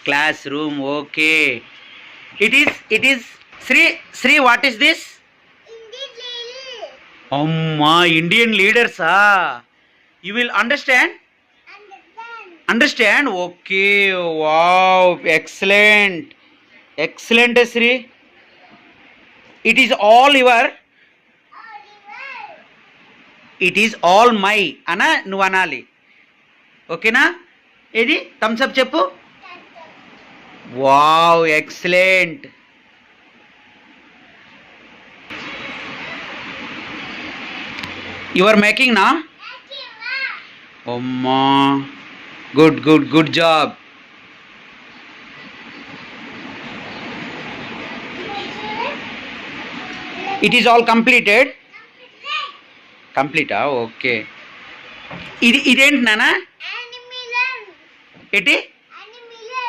classroom. Okay. It is Sri, what is this? Amma, Indian leaders. You will understand? Understand? Okay. Wow. Excellent. Excellent, Sri. It is all your. It is all my. Ana నువ్వు అనాలి. ఓకేనా? ఏది thumbs up చెప్పు. Wow, excellent. You are making నా? అమ్మా, good job. It is all completed. కంప్లీటా? Okay. ఇదేంటి నానా? ఏంటి?